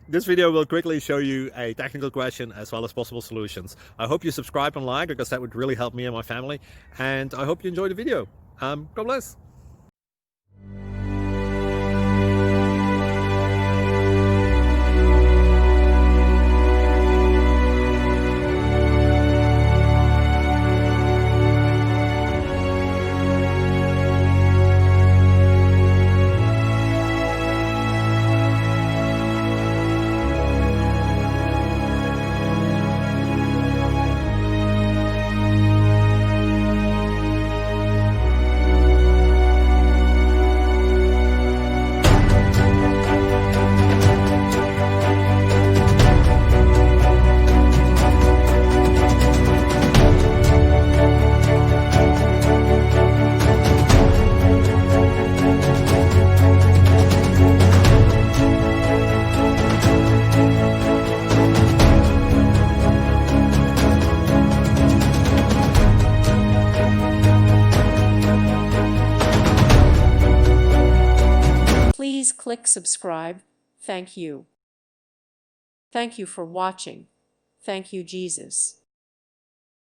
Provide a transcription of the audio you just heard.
This video will quickly show you a technical question as well as possible solutions. I hope you subscribe and like, because that would really help me and my family. And I hope you enjoy the video. God bless. Please click subscribe. Thank you. Thank you for watching. Thank you, Jesus.